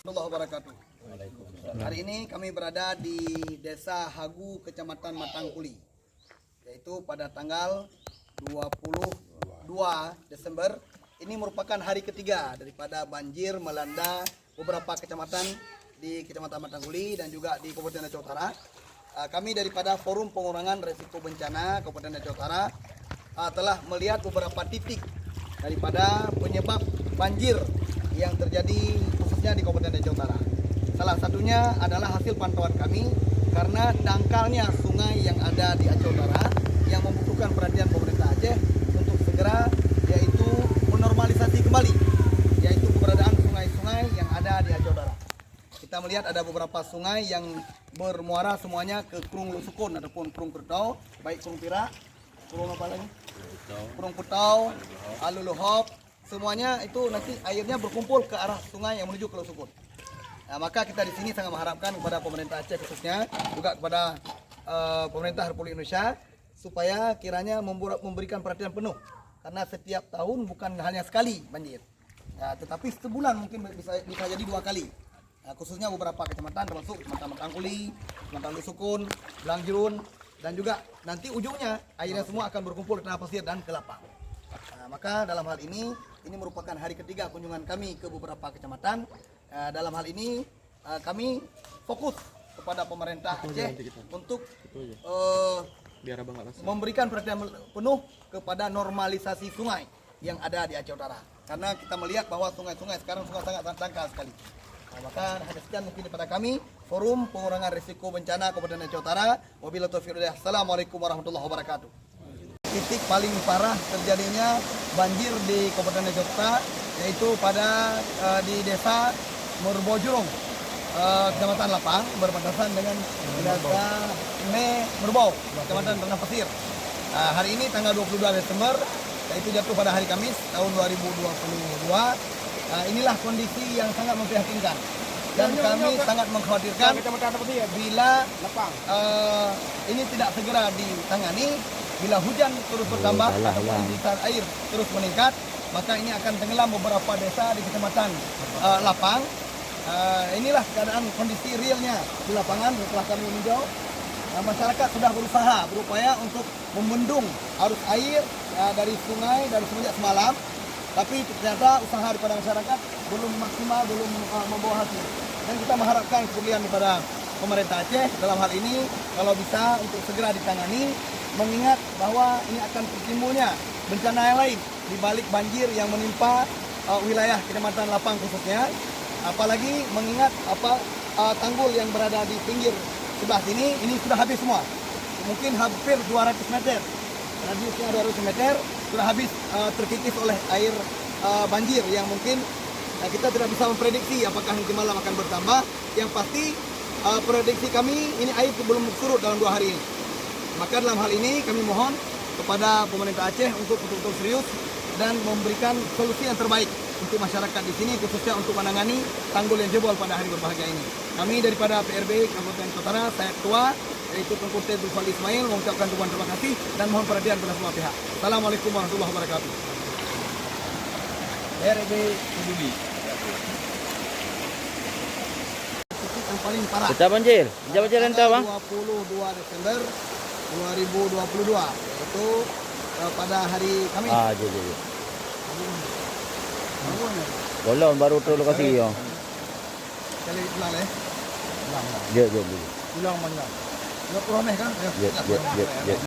Warahmatullahi wabarakatuh. Hari ini kami berada di Desa Hagu, Kecamatan Matangkuli, yaitu pada tanggal 22 Desember. Ini merupakan hari ketiga daripada banjir melanda beberapa kecamatan di Kecamatan Matangkuli dan juga di Kabupaten Aceh Utara. Kami daripada Forum Pengurangan Risiko Bencana Kabupaten Aceh Utara telah melihat beberapa titik daripada penyebab banjir yang terjadi khususnya di Kabupaten Aceh Utara. Salah satunya adalah hasil pantauan kami karena dangkalnya sungai yang ada di Aceh Utara yang membutuhkan perhatian pemerintah Aceh untuk segera yaitu menormalisasi kembali yaitu keberadaan sungai-sungai yang ada di Aceh Utara. Kita melihat ada beberapa sungai yang bermuara semuanya ke Krung Lusukun ataupun Krung Putau, baik Krung Pirak, Krung apa lagi? Krung Putau, Aluluhop, semuanya itu nanti airnya berkumpul ke arah sungai yang menuju ke Lusukun. Nah, maka kita di sini sangat mengharapkan kepada pemerintah Aceh khususnya juga kepada pemerintah Republik Indonesia supaya kiranya memberikan perhatian penuh karena setiap tahun bukan hanya sekali banjir, tetapi sebulan mungkin bisa jadi 2 kali. Nah, khususnya beberapa kecamatan termasuk Kecamatan Matangkuli, Kecamatan Lusukun, Belangjurun, dan juga nanti ujungnya airnya semua akan berkumpul ke Tanah Pasir dan ke Lapang. Nah, maka dalam hal ini merupakan hari ketiga kunjungan kami ke beberapa kecamatan. Dalam hal ini kami fokus kepada pemerintah Aceh untuk memberikan perhatian penuh kepada normalisasi sungai yang ada di Aceh Utara. Karena kita melihat bahwa sungai-sungai sekarang sangat dangkal sekali. Nah, maka hanya sekian mungkin daripada kami Forum Pengurangan Risiko Bencana Kabupaten Aceh Utara. Wabillahi taufiq wal hidayah. Assalamualaikum warahmatullahi wabarakatuh. Titik paling parah terjadinya banjir di Kabupaten Aceh Utara yaitu pada di Desa Merbojurung, Kecamatan Lapang berbatasan dengan Desa Merbau, Kecamatan Tanah Pasir. Hari ini tanggal 22 Desember yaitu jatuh pada hari Kamis tahun 2022. Inilah kondisi yang sangat memprihatinkan dan kami sangat mengkhawatirkan bila ini tidak segera ditangani. Bila hujan terus bertambah ataupun detail air terus meningkat, maka ini akan tenggelam beberapa desa di Kecamatan Lapang. Inilah keadaan kondisi realnya di lapangan setelah kami meninjau. Masyarakat sudah berupaya untuk membendung arus air dari sungai dari semenjak semalam, tapi ternyata usaha daripada masyarakat belum maksimal, belum membawa hasil. Dan kita mengharapkan kepedulian daripada pemerintah Aceh dalam hal ini kalau bisa untuk segera ditangani, mengingat bahwa ini akan tertimbulnya bencana yang lain di balik banjir yang menimpa wilayah Kecamatan Lapang khususnya, apalagi mengingat tanggul yang berada di pinggir sebelah sini ini sudah habis semua, mungkin hampir 200 meter, radiusnya 200 meter sudah habis terkikis oleh air banjir yang mungkin kita tidak bisa memprediksi apakah nanti malam akan bertambah. Yang pasti prediksi kami ini air belum surut dalam 2 hari ini. Maka dalam hal ini kami mohon kepada pemerintah Aceh untuk betul-betul serius dan memberikan solusi yang terbaik untuk masyarakat di sini, khususnya untuk menangani tanggul yang jebol pada hari berbahagia ini. Kami daripada PRB Kabupaten Utara, saya ketua yaitu Tengku Zulfali Ismail mengucapkan terima kasih dan mohon perhatian kepada semua pihak. Assalamualaikum warahmatullahi wabarakatuh. PRB peduli. Titik yang paling parah. Pecah banjir entah bang. 22 Desember 2022 yaitu pada hari Kamis. Jadi. Bolon baru tu lokasi yo. Kali ulang ya. Ya. Ulang mana? Ya ramai kan? Ya.